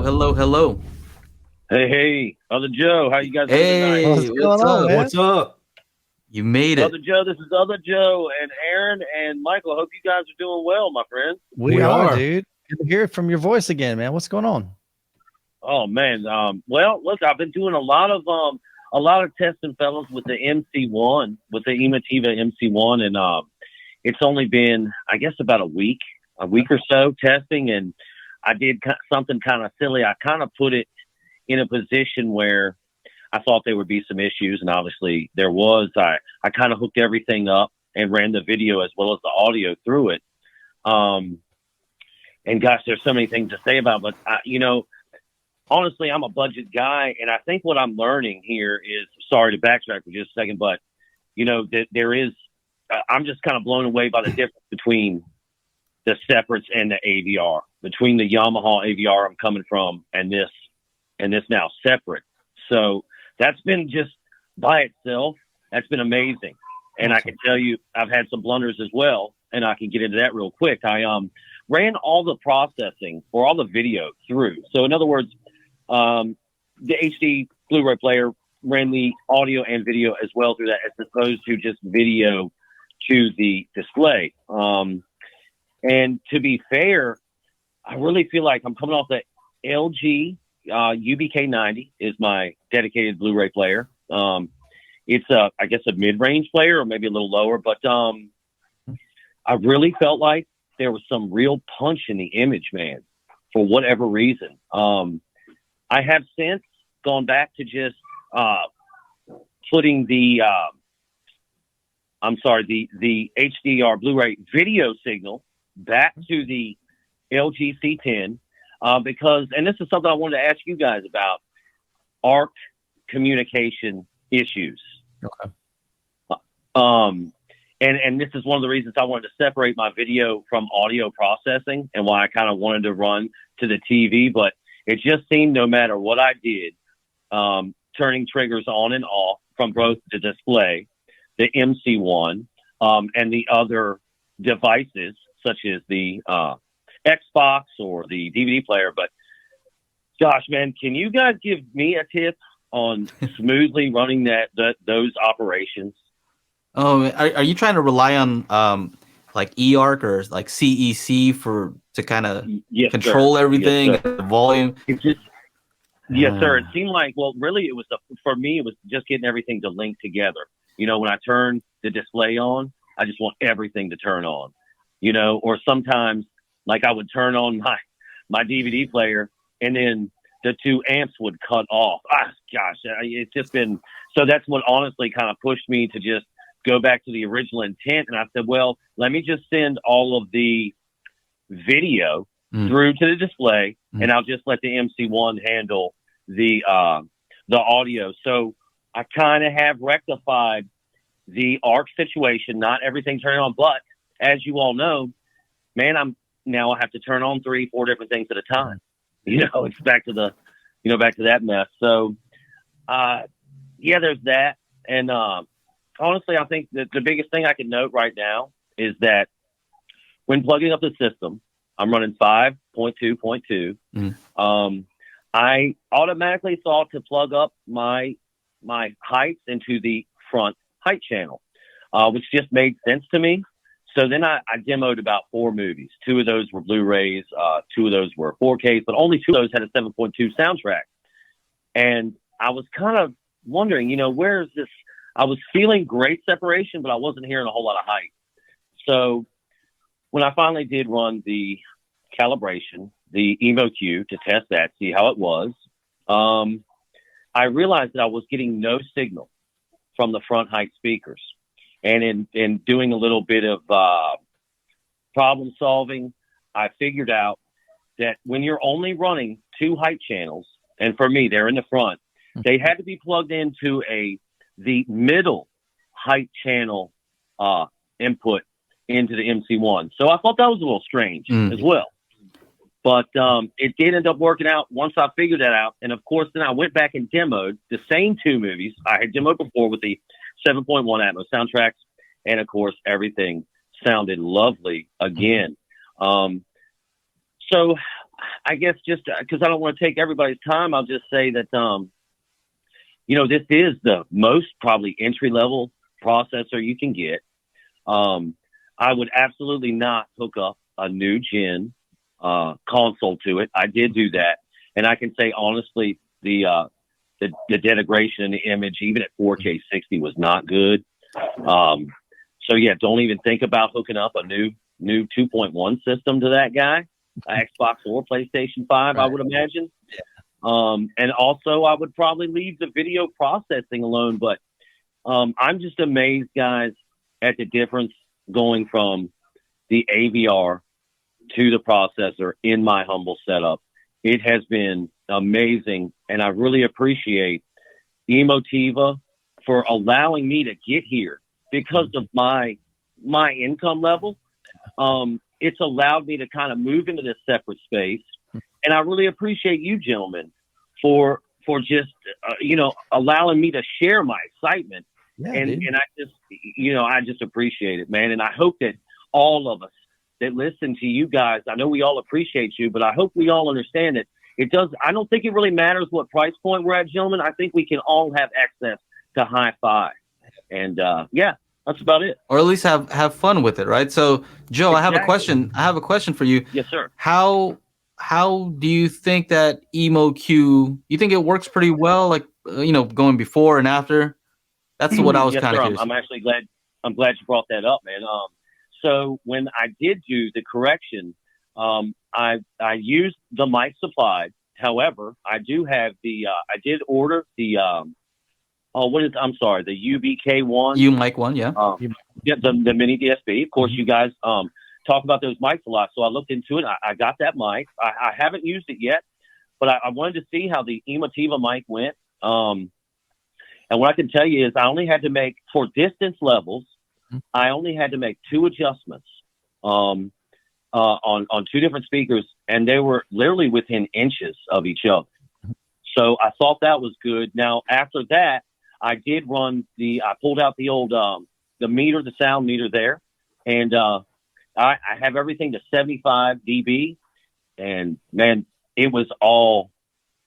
hello. Hey, Other Joe, how you guys doing Hey, tonight? What's going on, man? What's up? You made it. Other Joe, this is Other Joe and Aaron and Michael. Hope you guys are doing well, my friends. We are. are, dude. Good to hear it from your voice again, man. What's going on? Oh man, well, look, I've been doing a lot of testing, fellas, with the MC1, with the Emotiva MC1, and it's only been, I guess, about a week or so testing, and I did something kind of silly. I kind of put it in a position where I thought there would be some issues, and obviously there was. I kind of hooked everything up and ran the video as well as the audio through it. And gosh, there's so many things to say about it, but honestly, I'm a budget guy, and I think what I'm learning here is, sorry to backtrack for just a second, but there is, I'm just kind of blown away by the difference between the separates and the AVR, between the Yamaha AVR I'm coming from and this now separate. So that's been just by itself, that's been amazing. And I can tell you, I've had some blunders as well, and I can get into that real quick. I ran all the processing for all the video through. So in other words, the HD Blu-ray player ran the audio and video as well through that, as opposed to just video to the display. And to be fair, I really feel like I'm coming off the LG UBK90 is my dedicated Blu-ray player. It's I guess a mid-range player or maybe a little lower, but I really felt like there was some real punch in the image, man, for whatever reason. I have since gone back to just putting the HDR Blu-ray video signal back to the LG C10 because, and this is something I wanted to ask you guys about, ARC communication issues. Okay. And this is one of the reasons I wanted to separate my video from audio processing and why I kind of wanted to run to the TV, but it just seemed no matter what I did, turning triggers on and off from both the display, the MC1, and the other devices such as the Xbox or the DVD player. But gosh, man, can you guys give me a tip on smoothly running those operations? Oh, are you trying to rely on like eARC or like CEC to kind of control everything, yes, the volume? Yes, sir. It seemed like, well, really, it was for me. It was just getting everything to link together. When I turn the display on, I just want everything to turn on. Or sometimes, like I would turn on my DVD player, and then the two amps would cut off. Gosh, it's just been so. That's what honestly kind of pushed me to just go back to the original intent. And I said, well, let me just send all of the video through to the display, and I'll just let the MC1 handle the audio. So I kind of have rectified the ARC situation, not everything turning on, but as you all know, man, I have to turn on 3-4 different things at a time. It's back to that mess. So, there's that. And, honestly, I think that the biggest thing I can note right now is that when plugging up the system, I'm running 5.2.2. I automatically thought to plug up my heights into the front height channel, which just made sense to me. So then I demoed about 4 movies. 2 of those were Blu-rays, 2 of those were 4Ks, but only 2 of those had a 7.2 soundtrack. And I was kind of wondering, where is this? I was feeling great separation, but I wasn't hearing a whole lot of height. So when I finally did run the calibration, the EmoQ, to test that, see how it was, I realized that I was getting no signal from the front height speakers. And in doing a little bit of problem solving, I figured out that when you're only running 2 height channels, and for me, they're in the front, they had to be plugged into the middle height channel input into the MC1. So I thought that was a little strange as well. But it did end up working out once I figured that out. And, of course, then I went back and demoed the same 2 movies I had demoed before with the 7.1 Atmos soundtracks. And, of course, everything sounded lovely again. So I guess just because I don't want to take everybody's time, I'll just say that, this is the most probably entry level processor you can get. I would absolutely not hook up a new gen console to it. I did do that, and I can say honestly, the degradation in the image, even at 4K 60, was not good. So yeah, don't even think about hooking up a new 2.1 system to that guy, Xbox or PlayStation 5, right. I would imagine. And also, I would probably leave the video processing alone. But I'm just amazed, guys, at the difference going from the AVR to the processor in my humble setup. It has been amazing, and I really appreciate EmoTiva for allowing me to get here because of my income level. It's allowed me to kind of move into this separate space, and I really appreciate you gentlemen for just allowing me to share my excitement. Yeah, and I just appreciate it, man. And I hope that all of us that listen to you guys, I know we all appreciate you, but I hope we all understand that I don't think it really matters what price point we're at, gentlemen. I think we can all have access to HiFi. And that's about it. Or at least have fun with it, right? So Joe, exactly. I have a question for you. Yes, sir. How do you think that EmoQ, you think it works pretty well, like going before and after? That's what I was kind of curious. I'm actually glad you brought that up, man. So when I did do the correction, I used the mic supplied. However, I do have I did order the the UBK1. UMIC one, yeah. The mini DSP. Of course, you guys talk about those mics a lot. So I looked into it. I got that mic. I haven't used it yet, but I wanted to see how the EmoTiva mic went. And what I can tell you is I only had to make, for distance levels, I only had to make 2 adjustments on 2 different speakers, and they were literally within inches of each other. So I thought that was good. Now, after that, I did I pulled out the old, the sound meter there, and I have everything to 75 dB, and man, it was all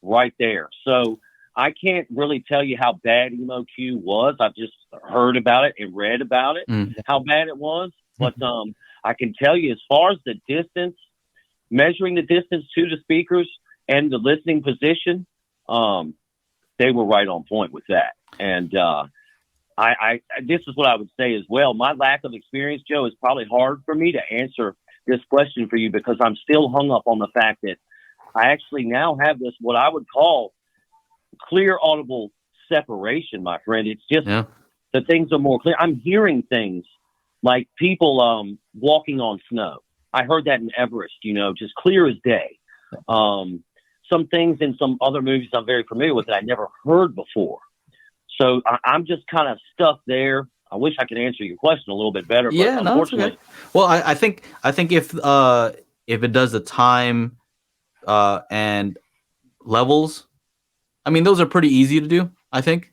right there. So I can't really tell you how bad EmoQ was. I've just heard about it and read about it, how bad it was. But I can tell you, as far as the distance, measuring the distance to the speakers and the listening position, they were right on point with that. And this is what I would say as well. My lack of experience, Joe, is probably hard for me to answer this question for you because I'm still hung up on the fact that I actually now have this, what I would call clear audible separation, my friend. It's just the things are more clear. I'm hearing things like people walking on snow. I heard that in Everest, just clear as day. Some things in some other movies I'm very familiar with that I never heard before. So I'm just kind of stuck there. I wish I could answer your question a little bit better. Yeah, but unfortunately, okay. Well, I think if it does the time and levels, I mean, those are pretty easy to do. I think,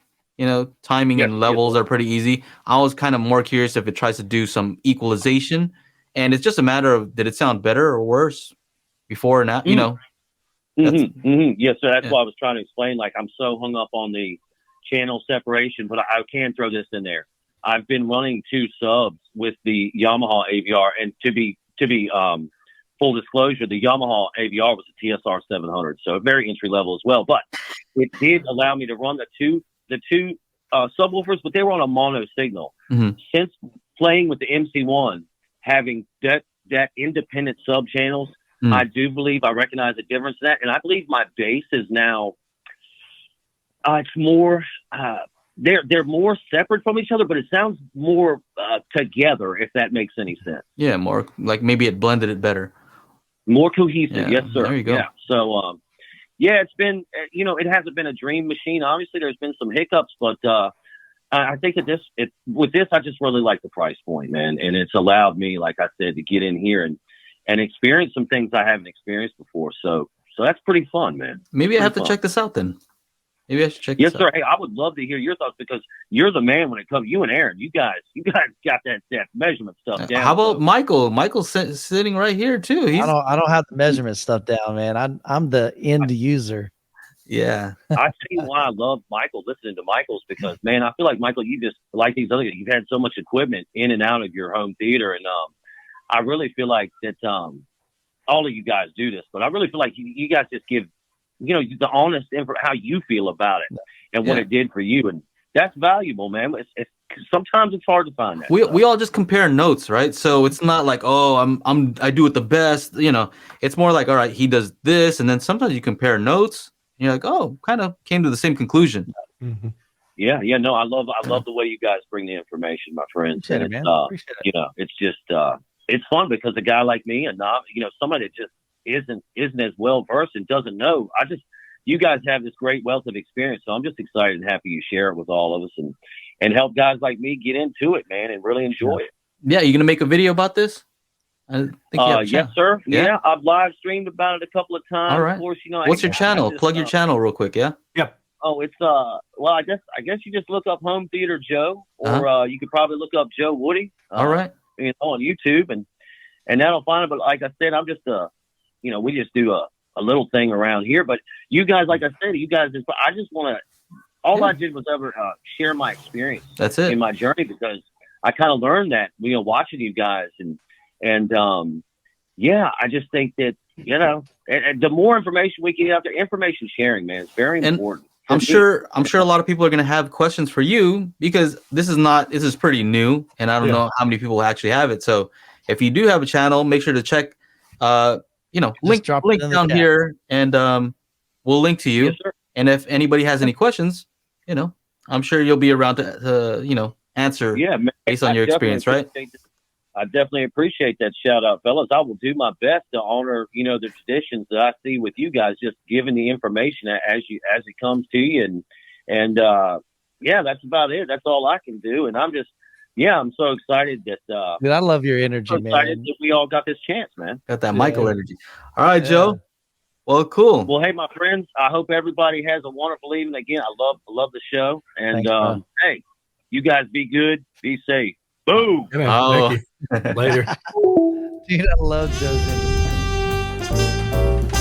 timing and levels are pretty easy. I was kind of more curious if it tries to do some equalization, and it's just a matter of, did it sound better or worse before and now? Yes, sir. That's why I was trying to explain. Like, I'm so hung up on the channel separation, but I can throw this in there. I've been running 2 subs with the Yamaha AVR, and to be full disclosure, the Yamaha AVR was a TSR 700, so very entry level as well. But it did allow me to run the two subwoofers, but they were on a mono signal. Since playing with the MC1, having that independent sub channels, I do believe I recognize a difference in that, and I believe my bass is now it's more. They're more separate from each other, but it sounds more together, if that makes any sense. Yeah, more like maybe it blended it better. More cohesive, yes, sir. There you go. Yeah. So, it's been, it hasn't been a dream machine. Obviously, there's been some hiccups, but I think that with this, I just really like the price point, man. And it's allowed me, like I said, to get in here and experience some things I haven't experienced before. So that's pretty fun, man. Maybe I have to check this out then. Maybe I should check Yes, this sir. out. Hey, I would love to hear your thoughts because you're the man when it comes. You and Aaron, you guys got that measurement stuff down. How about Michael? Michael's sitting right here too. I don't have the measurement stuff down, man. I'm the end user. Yeah. I tell you why I love Michael, listening to Michael's, because, man, I feel like, Michael, you just, like these other guys, you've had so much equipment in and out of your home theater. And I really feel like that all of you guys do this, but I really feel like you guys just give, the honest info, how you feel about it and what it did for you. And that's valuable, man. Sometimes it's hard to find that. We all just compare notes, right? So it's not like, oh, I do it the best. It's more like, all right, he does this. And then sometimes you compare notes. You're like, oh, kind of came to the same conclusion. Mm-hmm. Yeah, no, I love the way you guys bring the information, my friends. Appreciate it, man. Appreciate it. It's just it's fun because a guy like me and somebody that just isn't as well versed and doesn't know. You guys have this great wealth of experience, so I'm just excited and happy you share it with all of us and help guys like me get into it, man, and really enjoy it. Yeah, you gonna make a video about this? I think yes, sir. Yeah, I've live streamed about it a couple of times. All right. Of course, what's your channel? Plug your channel real quick. Yeah. Yeah. Oh, it's well, I guess you just look up HomeTheaterJoe, or you could probably look up Joe Woody. All right. On YouTube, and that'll find it. But like I said, I'm just we just do a little thing around here. But you guys, like I said, I just want to. All I did was ever share my experience. That's it. In my journey, because I kind of learned that watching you guys and I just think that and the more information we get out there, information sharing, man, is very important. I'm sure a lot of people are going to have questions for you because this is pretty new, and I don't know how many people actually have it. So if you do have a channel, make sure to check link down here, and we'll link to you. Yes, sir. And if anybody has any questions, I'm sure you'll be around to answer based on your experience, right? I definitely appreciate that shout out, fellas. I will do my best to honor, the traditions that I see with you guys, just giving the information as it comes to you. And that's about it. That's all I can do. And I'm just, I'm so excited that, dude, I love your energy, man. Excited that we all got this chance, man. Got that Michael energy. All right, Joe. Well, cool. Well, hey, my friends, I hope everybody has a wonderful evening. Again, I love the show. And, hey, you guys be good. Be safe. Boom. Thank you. Later. Dude, I love Joe's energy.